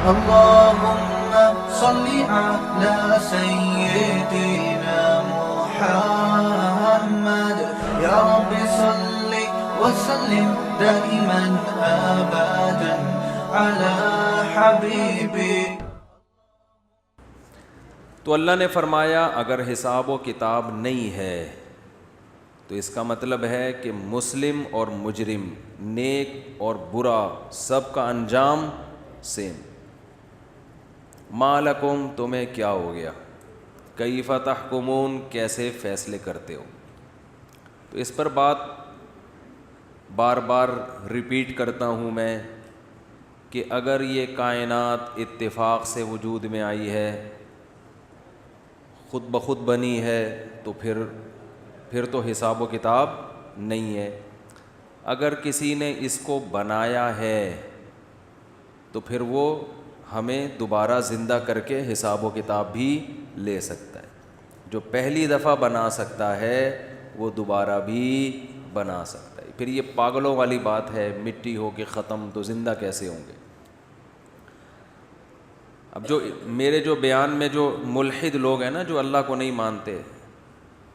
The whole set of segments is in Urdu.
اللهم صل على سيدنا محمد يا رب صل وسلم دائما أبدا على حبيبي. تو اللہ نے فرمایا اگر حساب و کتاب نہیں ہے تو اس کا مطلب ہے کہ مسلم اور مجرم، نیک اور برا، سب کا انجام سیم. ما لکم تمہیں کیا ہو گیا، کیف تحکمون کیسے فیصلے کرتے ہو. تو اس پر بات بار بار ریپیٹ کرتا ہوں میں کہ اگر یہ کائنات اتفاق سے وجود میں آئی ہے، خود بخود بنی ہے، تو پھر تو حساب و کتاب نہیں ہے. اگر کسی نے اس کو بنایا ہے تو پھر وہ ہمیں دوبارہ زندہ کر کے حساب و کتاب بھی لے سکتا ہے. جو پہلی دفعہ بنا سکتا ہے وہ دوبارہ بھی بنا سکتا ہے. پھر یہ پاگلوں والی بات ہے، مٹی ہو کے ختم تو زندہ کیسے ہوں گے. اب جو میرے جو بیان میں جو ملحد لوگ ہیں نا، جو اللہ کو نہیں مانتے،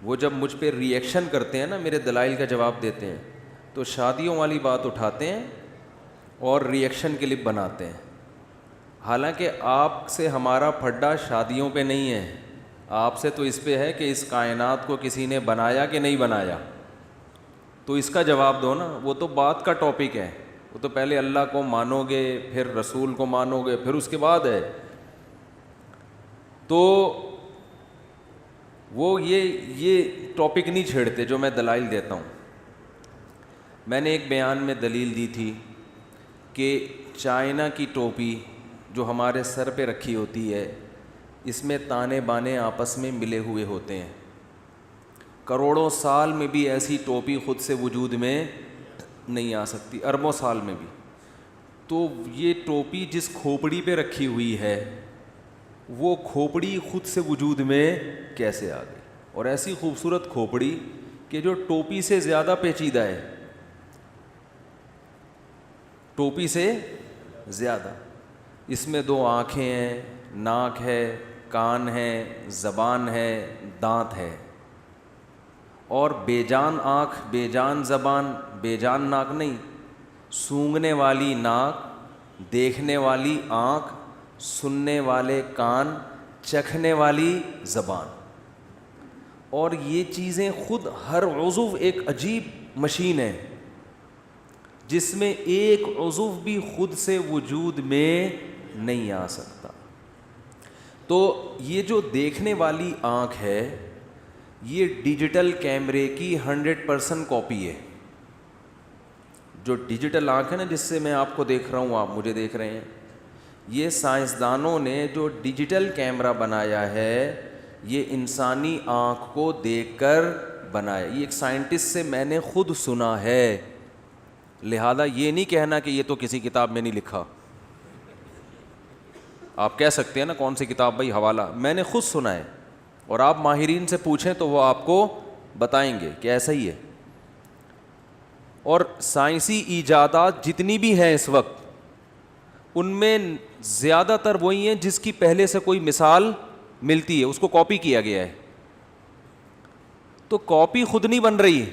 وہ جب مجھ پہ ری ایکشن کرتے ہیں نا، میرے دلائل کا جواب دیتے ہیں، تو شادیوں والی بات اٹھاتے ہیں اور ری ایکشن کلپ بناتے ہیں. حالانکہ آپ سے ہمارا پھڈا شادیوں پہ نہیں ہے، آپ سے تو اس پہ ہے کہ اس کائنات کو کسی نے بنایا کہ نہیں بنایا. تو اس کا جواب دو نا. وہ تو بات کا ٹاپک ہے، وہ تو پہلے اللہ کو مانو گے، پھر رسول کو مانو گے، پھر اس کے بعد ہے. تو وہ یہ ٹاپک نہیں چھیڑتے جو میں دلائل دیتا ہوں. میں نے ایک بیان میں دلیل دی تھی کہ چائنا کی ٹوپی جو ہمارے سر پہ رکھی ہوتی ہے، اس میں تانے بانے آپس میں ملے ہوئے ہوتے ہیں. کروڑوں سال میں بھی ایسی ٹوپی خود سے وجود میں نہیں آ سکتی، اربوں سال میں بھی. تو یہ ٹوپی جس کھوپڑی پہ رکھی ہوئی ہے، وہ کھوپڑی خود سے وجود میں کیسے آ گئی؟ اور ایسی خوبصورت کھوپڑی کہ جو ٹوپی سے زیادہ پیچیدہ ہے، ٹوپی سے زیادہ. اس میں 2 آنکھیں ہیں، ناک ہے، کان ہے، زبان ہے، دانت ہے. اور بے جان آنکھ، بے جان زبان، بے جان ناک نہیں، سونگھنے والی ناک، دیکھنے والی آنکھ، سننے والے کان، چکھنے والی زبان. اور یہ چیزیں خود، ہر عضو ایک عجیب مشین ہے جس میں ایک عضو بھی خود سے وجود میں نہیں آ سکتا. تو یہ جو دیکھنے والی آنکھ ہے، یہ ڈیجیٹل کیمرے کی 100% کاپی ہے. جو ڈیجیٹل آنکھ ہے نا، جس سے میں آپ کو دیکھ رہا ہوں، آپ مجھے دیکھ رہے ہیں، یہ سائنسدانوں نے جو ڈیجیٹل کیمرہ بنایا ہے، یہ انسانی آنکھ کو دیکھ کر بنایا. یہ ایک سائنٹسٹ سے میں نے خود سنا ہے. لہذا یہ نہیں کہنا کہ یہ تو کسی کتاب میں نہیں لکھا. آپ کہہ سکتے ہیں نا کون سی کتاب بھائی، حوالہ. میں نے خود سنا ہے، اور آپ ماہرین سے پوچھیں تو وہ آپ کو بتائیں گے کہ ایسا ہی ہے. اور سائنسی ایجادات جتنی بھی ہیں اس وقت، ان میں زیادہ تر وہی ہیں جس کی پہلے سے کوئی مثال ملتی ہے، اس کو کاپی کیا گیا ہے. تو کاپی خود نہیں بن رہی،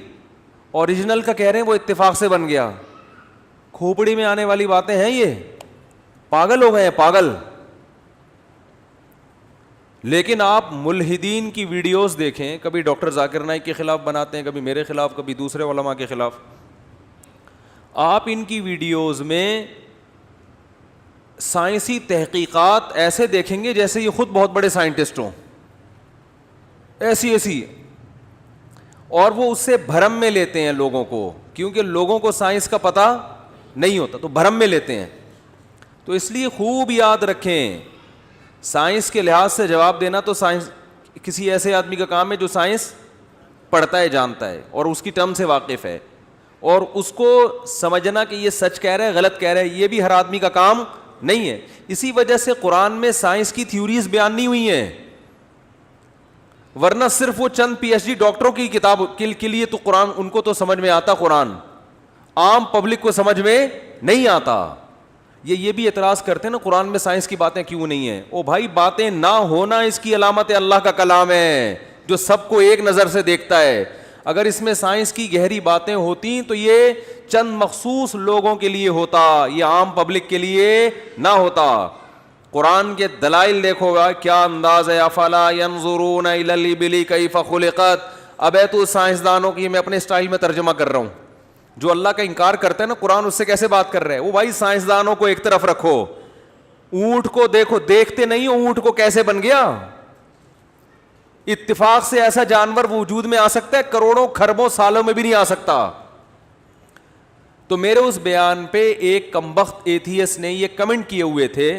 اوریجنل کا کہہ رہے ہیں وہ اتفاق سے بن گیا. کھوپڑی میں آنے والی باتیں ہیں، یہ پاگل ہو گئے ہیں، پاگل. لیکن آپ ملحدین کی ویڈیوز دیکھیں، کبھی ڈاکٹر ذاکر نائک کے خلاف بناتے ہیں، کبھی میرے خلاف، کبھی دوسرے علماء کے خلاف. آپ ان کی ویڈیوز میں سائنسی تحقیقات ایسے دیکھیں گے جیسے یہ خود بہت بڑے سائنٹسٹ ہوں، ایسی. اور وہ اس سے بھرم میں لیتے ہیں لوگوں کو، کیونکہ لوگوں کو سائنس کا پتہ نہیں ہوتا تو بھرم میں لیتے ہیں. تو اس لیے خوب یاد رکھیں، سائنس کے لحاظ سے جواب دینا تو سائنس کسی ایسے آدمی کا کام ہے جو سائنس پڑھتا ہے، جانتا ہے اور اس کی ٹرم سے واقف ہے. اور اس کو سمجھنا کہ یہ سچ کہہ رہا ہے، غلط کہہ رہا ہے، یہ بھی ہر آدمی کا کام نہیں ہے. اسی وجہ سے قرآن میں سائنس کی تھیوریز بیان نہیں ہوئی ہیں، ورنہ صرف وہ چند پی ایچ ڈی ڈاکٹروں کی کتاب کے لیے تو قرآن، ان کو تو سمجھ میں آتا قرآن، عام پبلک کو سمجھ میں نہیں آتا. یہ بھی اعتراض کرتے ہیں نا قرآن میں سائنس کی باتیں کیوں نہیں ہیں. او بھائی باتیں نہ ہونا اس کی علامت اللہ کا کلام ہے جو سب کو ایک نظر سے دیکھتا ہے. اگر اس میں سائنس کی گہری باتیں ہوتی تو یہ چند مخصوص لوگوں کے لیے ہوتا, یہ عام پبلک کے لیے نہ ہوتا. قرآن کے دلائل دیکھو گا کیا انداز ہے. افلا ينظرون الى الابل كيف خلقت. اب ہے تو سائنسدانوں کی میں اپنے اسٹائل میں ترجمہ کر رہا ہوں. جو اللہ کا انکار کرتا ہے نا قرآن اس سے کیسے بات کر رہے ہیں. وہ بھائی سائنسدانوں کو ایک طرف رکھو, اونٹ کو دیکھو, دیکھتے نہیں ہو اونٹ کو کیسے بن گیا. اتفاق سے ایسا جانور وجود میں آ سکتا ہے, کروڑوں کھربوں سالوں میں بھی نہیں آ سکتا. تو میرے اس بیان پہ ایک کمبخت ایتھیسٹ نے یہ کمنٹ کیے ہوئے تھے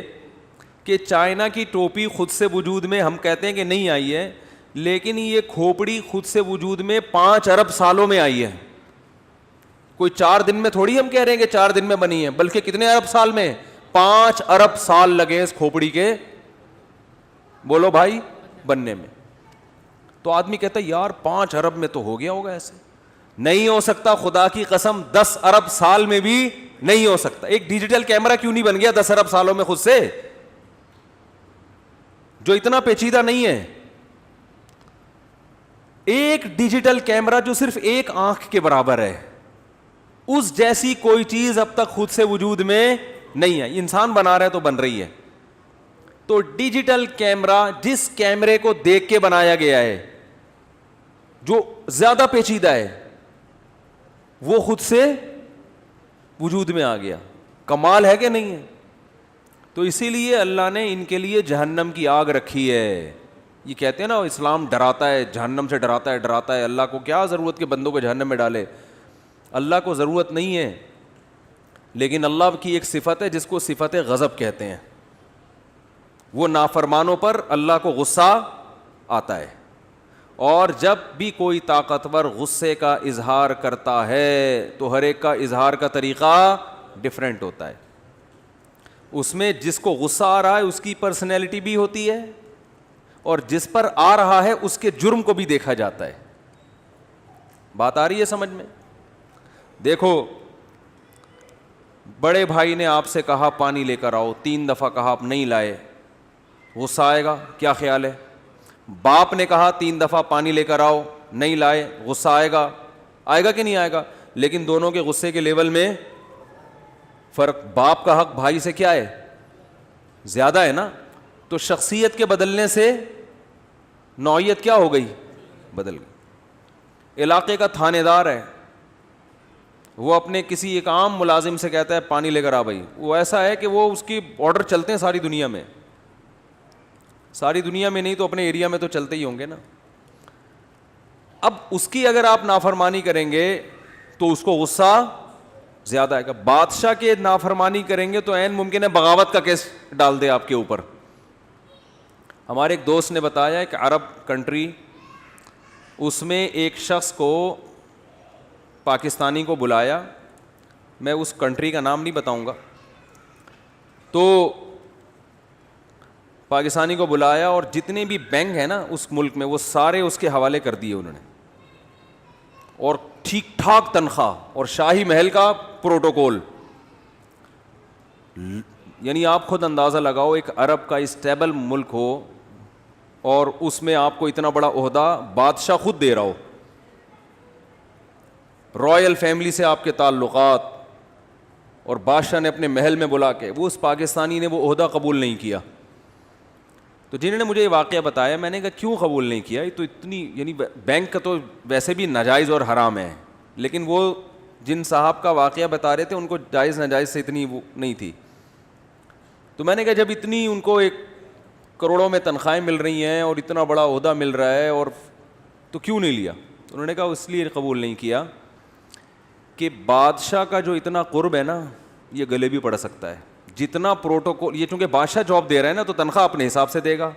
کہ چائنا کی ٹوپی خود سے وجود میں ہم کہتے ہیں کہ نہیں آئی ہے, لیکن یہ کھوپڑی خود سے وجود میں 5 ارب سالوں میں آئی ہے. کوئی 4 دن میں تھوڑی ہم کہہ رہے ہیں کہ 4 دن میں بنی ہے, بلکہ کتنے ارب سال میں, 5 ارب سال لگے اس کھوپڑی کے, بولو بھائی, بننے میں. تو آدمی کہتا ہے یار 5 ارب میں تو ہو گیا ہوگا. ایسے نہیں ہو سکتا, خدا کی قسم 10 ارب سال میں بھی نہیں ہو سکتا. ایک ڈیجیٹل کیمرہ کیوں نہیں بن گیا 10 ارب سالوں میں خود سے, جو اتنا پیچیدہ نہیں ہے. ایک ڈیجیٹل کیمرہ جو صرف ایک آنکھ کے برابر ہے, اس جیسی کوئی چیز اب تک خود سے وجود میں نہیں ہے. انسان بنا رہا ہے تو بن رہی ہے. تو ڈیجیٹل کیمرہ جس کیمرے کو دیکھ کے بنایا گیا ہے جو زیادہ پیچیدہ ہے, وہ خود سے وجود میں آ گیا. کمال ہے کہ نہیں ہے. تو اسی لیے اللہ نے ان کے لیے جہنم کی آگ رکھی ہے. یہ کہتے ہیں نا اسلام ڈراتا ہے, جہنم سے ڈراتا ہے. اللہ کو کیا ضرورت کہ بندوں کو جہنم میں ڈالے. اللہ کو ضرورت نہیں ہے, لیکن اللہ کی ایک صفت ہے جس کو صفت غضب کہتے ہیں. وہ نافرمانوں پر اللہ کو غصہ آتا ہے, اور جب بھی کوئی طاقتور غصے کا اظہار کرتا ہے تو ہر ایک کا اظہار کا طریقہ ڈفرینٹ ہوتا ہے. اس میں جس کو غصہ آ رہا ہے اس کی پرسنالٹی بھی ہوتی ہے, اور جس پر آ رہا ہے اس کے جرم کو بھی دیکھا جاتا ہے. بات آ رہی ہے سمجھ میں. دیکھو بڑے بھائی نے آپ سے کہا پانی لے کر آؤ, 3 دفعہ کہا آپ نہیں لائے, غصہ آئے گا؟ کیا خیال ہے؟ باپ نے کہا 3 دفعہ پانی لے کر آؤ, نہیں لائے, غصہ آئے گا کہ نہیں آئے گا؟ لیکن دونوں کے غصے کے لیول میں فرق. باپ کا حق بھائی سے کیا ہے؟ زیادہ ہے نا. تو شخصیت کے بدلنے سے نوعیت کیا ہو گئی؟ بدل گئی. علاقے کا تھانے دار ہے, وہ اپنے کسی ایک عام ملازم سے کہتا ہے پانی لے کر آ بھائی. وہ ایسا ہے کہ وہ اس کی آرڈر چلتے ہیں ساری دنیا میں, ساری دنیا میں نہیں تو اپنے ایریا میں تو چلتے ہی ہوں گے نا. اب اس کی اگر آپ نافرمانی کریں گے تو اس کو غصہ زیادہ آئے گا. بادشاہ کے نافرمانی کریں گے تو عین ممکن ہے بغاوت کا کیس ڈال دے آپ کے اوپر. ہمارے ایک دوست نے بتایا کہ عرب کنٹری, اس میں ایک شخص کو پاکستانی کو بلایا, میں اس کنٹری کا نام نہیں بتاؤں گا, تو پاکستانی کو بلایا اور جتنے بھی بینک ہیں نا اس ملک میں وہ سارے اس کے حوالے کر دیے انہوں نے, اور ٹھیک ٹھاک تنخواہ اور شاہی محل کا پروٹوکول. یعنی آپ خود اندازہ لگاؤ, ایک عرب کا اسٹیبل ملک ہو اور اس میں آپ کو اتنا بڑا عہدہ بادشاہ خود دے رہا ہو, رائل فیملی سے آپ کے تعلقات, اور بادشاہ نے اپنے محل میں بلا کے, وہ اس پاکستانی نے وہ عہدہ قبول نہیں کیا. تو جنہوں نے مجھے یہ واقعہ بتایا, میں نے کہا کیوں قبول نہیں کیا؟ تو اتنی یعنی بینک کا تو ویسے بھی ناجائز اور حرام ہے, لیکن وہ جن صاحب کا واقعہ بتا رہے تھے ان کو جائز ناجائز سے اتنی وہ نہیں تھی. تو میں نے کہا جب اتنی ان کو 1 کروڑوں میں تنخواہیں مل رہی ہیں اور اتنا بڑا عہدہ مل رہا ہے, اور تو کیوں نہیں لیا؟ انہوں نے کہا اس لیے قبول نہیں کیا کہ بادشاہ کا جو اتنا قرب ہے نا یہ گلے بھی پڑ سکتا ہے. جتنا پروٹوکول, یہ چونکہ بادشاہ جاب دے رہا ہے نا تو تنخواہ اپنے حساب سے دے گا,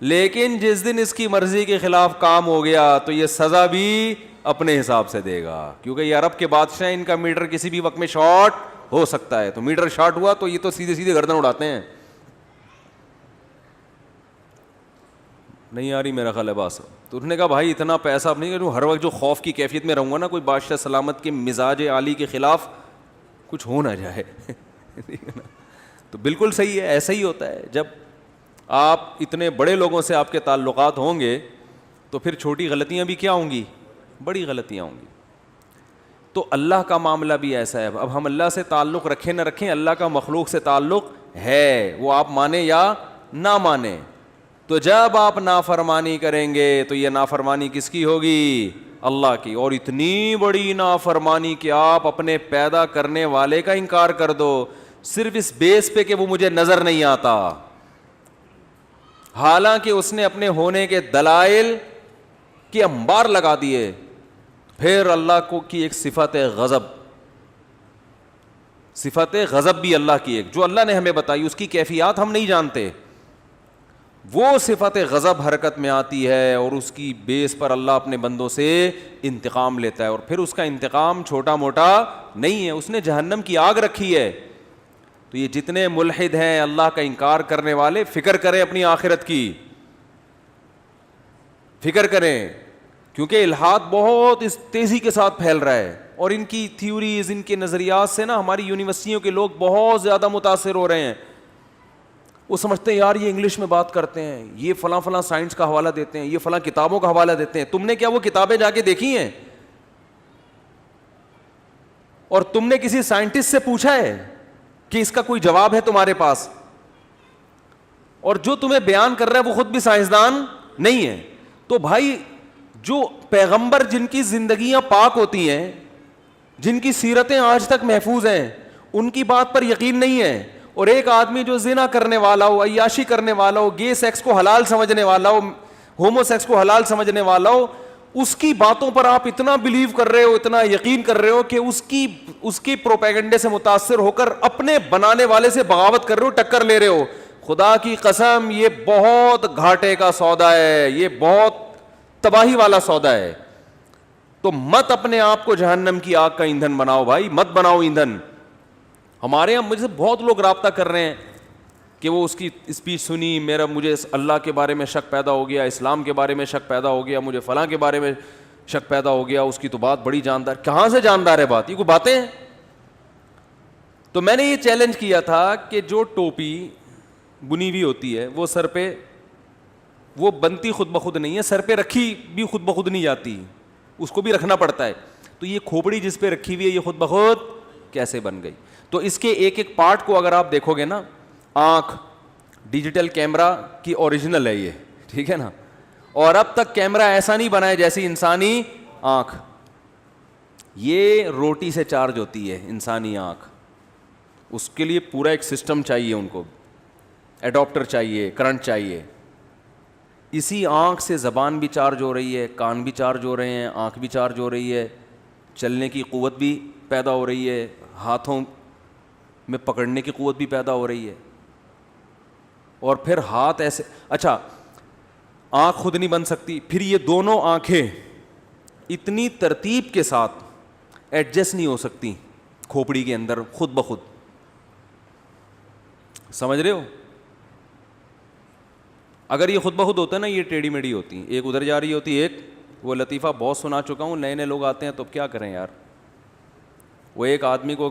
لیکن جس دن اس کی مرضی کے خلاف کام ہو گیا تو یہ سزا بھی اپنے حساب سے دے گا, کیونکہ یہ عرب کے بادشاہ, ان کا میٹر کسی بھی وقت میں شارٹ ہو سکتا ہے. تو میٹر شارٹ ہوا تو یہ تو سیدھے سیدھے گردن اڑاتے ہیں. نہیں آ رہی میرا خیال ہے بات. تو انہوں نے کہا بھائی اتنا پیسہ اب نہیں, ہر وقت جو خوف کی کیفیت میں رہوں گا نا, کوئی بادشاہ سلامت کے مزاج عالی کے خلاف کچھ ہو نہ جائے. تو بالکل صحیح ہے, ایسا ہی ہوتا ہے. جب آپ اتنے بڑے لوگوں سے آپ کے تعلقات ہوں گے تو پھر چھوٹی غلطیاں بھی کیا ہوں گی, بڑی غلطیاں ہوں گی. تو اللہ کا معاملہ بھی ایسا ہے. اب ہم اللہ سے تعلق رکھیں نہ رکھیں, اللہ کا مخلوق سے تعلق ہے, وہ آپ مانیں یا نہ مانیں. تو جب آپ نافرمانی کریں گے تو یہ نافرمانی کس کی ہوگی, اللہ کی. اور اتنی بڑی نافرمانی کہ آپ اپنے پیدا کرنے والے کا انکار کر دو صرف اس بیس پہ کہ وہ مجھے نظر نہیں آتا, حالانکہ اس نے اپنے ہونے کے دلائل کے انبار لگا دیے. پھر اللہ کو کی ایک صفت غضب, صفت غضب بھی اللہ کی ایک, جو اللہ نے ہمیں بتائی, اس کی کیفیات ہم نہیں جانتے. وہ صفت غضب حرکت میں آتی ہے اور اس کی بیس پر اللہ اپنے بندوں سے انتقام لیتا ہے. اور پھر اس کا انتقام چھوٹا موٹا نہیں ہے, اس نے جہنم کی آگ رکھی ہے. تو یہ جتنے ملحد ہیں, اللہ کا انکار کرنے والے, فکر کریں اپنی آخرت کی, فکر کریں, کیونکہ الحاد بہت اس تیزی کے ساتھ پھیل رہا ہے. اور ان کی تھیوریز, ان کے نظریات سے نا ہماری یونیورسٹیوں کے لوگ بہت زیادہ متاثر ہو رہے ہیں. وہ سمجھتے ہیں یار یہ انگلش میں بات کرتے ہیں, یہ فلاں فلاں سائنس کا حوالہ دیتے ہیں, یہ فلاں کتابوں کا حوالہ دیتے ہیں. تم نے کیا وہ کتابیں جا کے دیکھی ہیں؟ اور تم نے کسی سائنٹسٹ سے پوچھا ہے کہ اس کا کوئی جواب ہے تمہارے پاس؟ اور جو تمہیں بیان کر رہا ہے وہ خود بھی سائنسدان نہیں ہے. تو بھائی جو پیغمبر جن کی زندگیاں پاک ہوتی ہیں, جن کی سیرتیں آج تک محفوظ ہیں, ان کی بات پر یقین نہیں ہے. اور ایک آدمی جو زنا کرنے والا ہو, عیاشی کرنے والا ہو, گے سیکس کو حلال سمجھنے والا ہو, ہومو سیکس کو حلال سمجھنے والا ہو, اس کی باتوں پر آپ اتنا بلیو کر رہے ہو, اتنا یقین کر رہے ہو کہ اس کی پروپیگنڈے سے متاثر ہو کر اپنے بنانے والے سے بغاوت کر رہے ہو, ٹکر لے رہے ہو. خدا کی قسم یہ بہت گھاٹے کا سودا ہے, یہ بہت تباہی والا سودا ہے. تو مت اپنے آپ کو جہنم کی آگ کا ایندھن بناؤ بھائی, مت بناؤ ایندھن. ہمارے یہاں مجھ سے بہت لوگ رابطہ کر رہے ہیں کہ وہ اس کی اسپیچ سنی, مجھے اللہ کے بارے میں شک پیدا ہو گیا, اسلام کے بارے میں شک پیدا ہو گیا, مجھے فلاں کے بارے میں شک پیدا ہو گیا, اس کی تو بات بڑی جاندار. کہاں سے جاندار ہے بات, یہ کوئی باتیں ہیں؟ تو میں نے یہ چیلنج کیا تھا کہ جو ٹوپی بنی ہوئی ہوتی ہے وہ سر پہ, وہ بنتی خود بخود نہیں ہے, سر پہ رکھی بھی خود بخود نہیں جاتی, اس کو بھی رکھنا پڑتا ہے. تو یہ کھوپڑی جس پہ رکھی ہوئی ہے یہ خود بخود کیسے بن گئی؟ تو اس کے ایک ایک پارٹ کو اگر آپ دیکھو گے نا, آنکھ ڈیجیٹل کیمرہ کی اوریجنل ہے یہ, ٹھیک ہے نا, اور اب تک کیمرہ ایسا نہیں بنا ہے جیسی انسانی آنکھ. یہ روٹی سے چارج ہوتی ہے انسانی آنکھ, اس کے لیے پورا ایک سسٹم چاہیے, ان کو ایڈاپٹر چاہیے, کرنٹ چاہیے. اسی آنکھ سے زبان بھی چارج ہو رہی ہے, کان بھی چارج ہو رہے ہیں, آنکھ بھی چارج ہو رہی ہے, چلنے کی قوت بھی پیدا ہو رہی ہے, ہاتھوں میں پکڑنے کی قوت بھی پیدا ہو رہی ہے. اور پھر ہاتھ ایسے, اچھا آنکھ خود نہیں بن سکتی, پھر یہ دونوں آنکھیں اتنی ترتیب کے ساتھ ایڈجسٹ نہیں ہو سکتی کھوپڑی کے اندر خود بخود. سمجھ رہے ہو؟ اگر یہ خود بخود ہوتا ہے نا, یہ ٹیڑھی میڑھی ہوتی ہیں, ایک ادھر جا رہی ہوتی, ایک وہ لطیفہ بہت سنا چکا ہوں, نئے نئے لوگ آتے ہیں تو کیا کریں یار. وہ ایک آدمی کو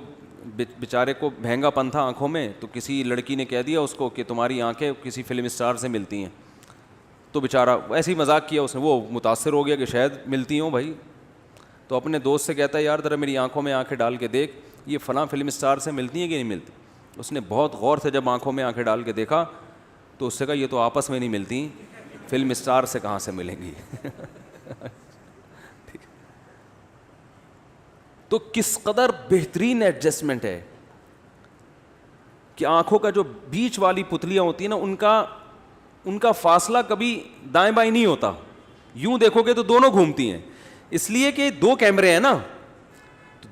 بیچارے کو بھینگا پن تھا آنکھوں میں, تو کسی لڑکی نے کہہ دیا اس کو کہ تمہاری آنکھیں کسی فلم اسٹار سے ملتی ہیں. تو بیچارہ ایسے ہی مذاق کیا اس نے, وہ متاثر ہو گیا کہ شاید ملتی ہوں بھائی. تو اپنے دوست سے کہتا ہے یار ذرا میری آنکھوں میں آنکھیں ڈال کے دیکھ, یہ فلاں فلم اسٹار سے ملتی ہیں کہ نہیں ملتی. اس نے بہت غور سے جب آنکھوں میں آنکھیں ڈال کے دیکھا تو اس سے کہا یہ تو آپس میں نہیں ملتی, فلم اسٹار سے کہاں سے ملیں گی. تو کس قدر بہترین ایڈجسٹمنٹ ہے کہ آنکھوں کا جو بیچ والی پتلیاں ہوتی ہیں نا, ان کا فاصلہ کبھی دائیں بائیں نہیں ہوتا, یوں دیکھو گے تو دونوں گھومتی ہیں. اس لیے کہ دو کیمرے ہیں نا,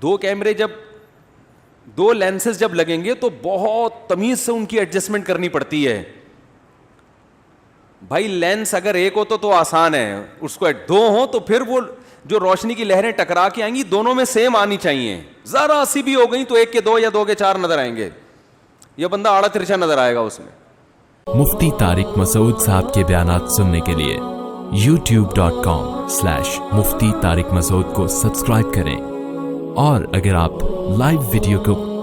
دو کیمرے جب دو لینسز جب لگیں گے تو بہت تمیز سے ان کی ایڈجسٹمنٹ کرنی پڑتی ہے. بھائی لینس اگر ایک ہو تو آسان ہے, اس کو دو ہو تو پھر وہ جو روشنی کی لہریں ٹکرا کے آئیں گی دونوں میں سیم آنی چاہیے. ذرا سی بھی ہو گئی تو ایک کے دو یا دو کے چار نظر آئیں گے, یہ بندہ آڑا ترچھا نظر آئے گا اس میں. مفتی طارق مسعود صاحب کے بیانات سننے کے لیے youtube.com/مفتی طارق مسعود کو سبسکرائب کریں, اور اگر آپ لائیو ویڈیو کو